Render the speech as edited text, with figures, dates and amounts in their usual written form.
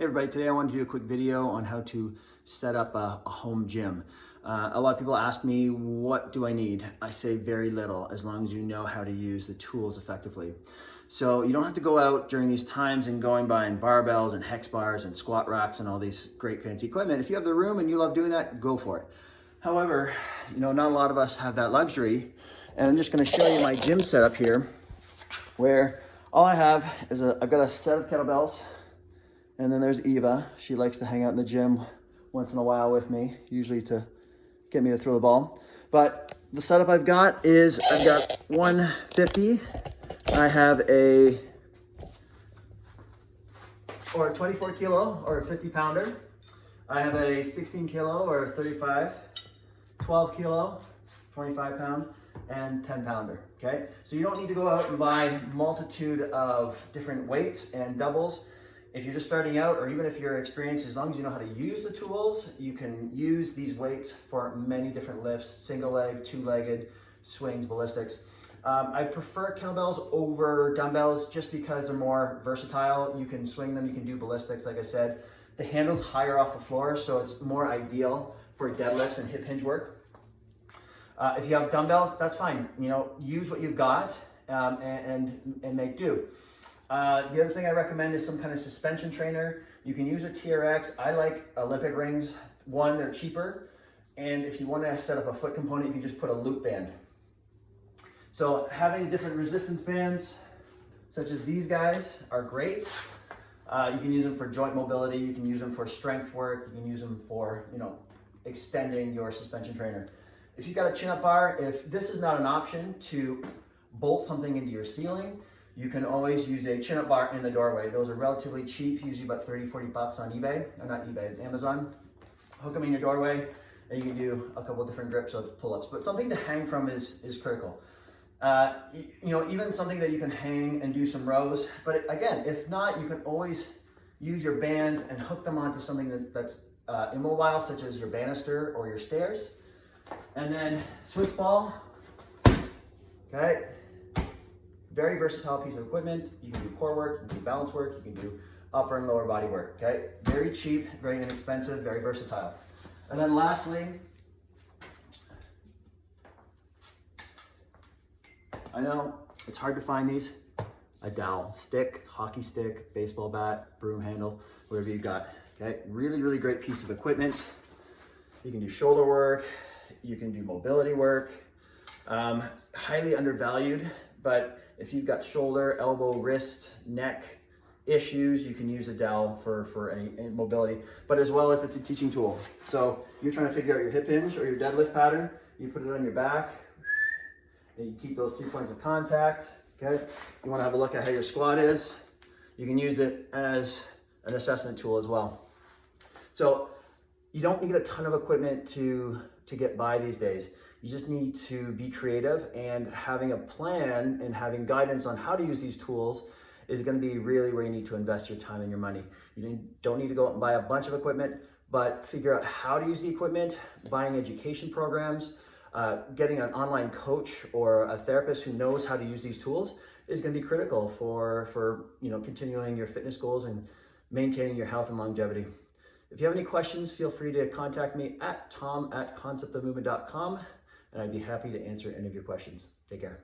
Hey everybody, today I wanted to do a quick video on how to set up a home gym. A lot of people ask me, what do I need? I say very little, as long as you know how to use the tools effectively. So you don't have to go out during these times and going buying barbells and hex bars and squat racks and all these great fancy equipment. If you have the room and you love doing that, go for it. However, not a lot of us have that luxury. And I'm just gonna show you my gym setup here, where all I have is I've got a set of kettlebells. And then there's Eva. She likes to hang out in the gym once in a while with me, usually to get me to throw the ball. But the setup I've got is I've got 150. I have a 24 kilo or a 50 pounder. I have a 16 kilo or a 35, 12 kilo, 25 pound, and 10 pounder, okay? So you don't need to go out and buy multitude of different weights and doubles. If you're just starting out, or even if you're experienced, as long as you know how to use the tools, you can use these weights for many different lifts: single leg, two-legged, swings, ballistics. I prefer kettlebells over dumbbells just because they're more versatile. You can swing them, you can do ballistics, like I said. The handle's higher off the floor, so it's more ideal for deadlifts and hip hinge work. If you have dumbbells, that's fine. Use what you've got and make do. The other thing I recommend is some kind of suspension trainer. You can use a TRX. I like Olympic rings. One, they're cheaper. And if you want to set up a foot component, you can just put a loop band. So having different resistance bands, such as these guys, are great. You can use them for joint mobility. You can use them for strength work. You can use them for, extending your suspension trainer. If you've got a chin-up bar, if this is not an option to bolt something into your ceiling, you can always use a chin-up bar in the doorway. Those are relatively cheap, usually about 30, 40 bucks on eBay. Or not eBay, it's Amazon. Hook them in your doorway, and you can do a couple different grips of pull-ups. But something to hang from is critical. Even something that you can hang and do some rows. But again, if not, you can always use your bands and hook them onto something that's immobile, such as your banister or your stairs. And then Swiss ball, okay? Very versatile piece of equipment. You can do core work, you can do balance work, you can do upper and lower body work, okay? Very cheap, very inexpensive, very versatile. And then lastly, I know it's hard to find these, a dowel, stick, hockey stick, baseball bat, broom handle, whatever you got, okay? Really, really great piece of equipment. You can do shoulder work, you can do mobility work, highly undervalued. But if you've got shoulder, elbow, wrist, neck issues, you can use a dowel for any mobility, but as well as it's a teaching tool. So you're trying to figure out your hip hinge or your deadlift pattern, you put it on your back, and you keep those 3 points of contact, okay? You wanna have a look at how your squat is. You can use it as an assessment tool as well. So you don't need a ton of equipment to get by these days. You just need to be creative, and having a plan and having guidance on how to use these tools is going to be really where you need to invest your time and your money. You don't need to go out and buy a bunch of equipment, but figure out how to use the equipment, buying education programs, getting an online coach or a therapist who knows how to use these tools is going to be critical for continuing your fitness goals and maintaining your health and longevity. If you have any questions, feel free to contact me at tom@conceptofmovement.com. And I'd be happy to answer any of your questions. Take care.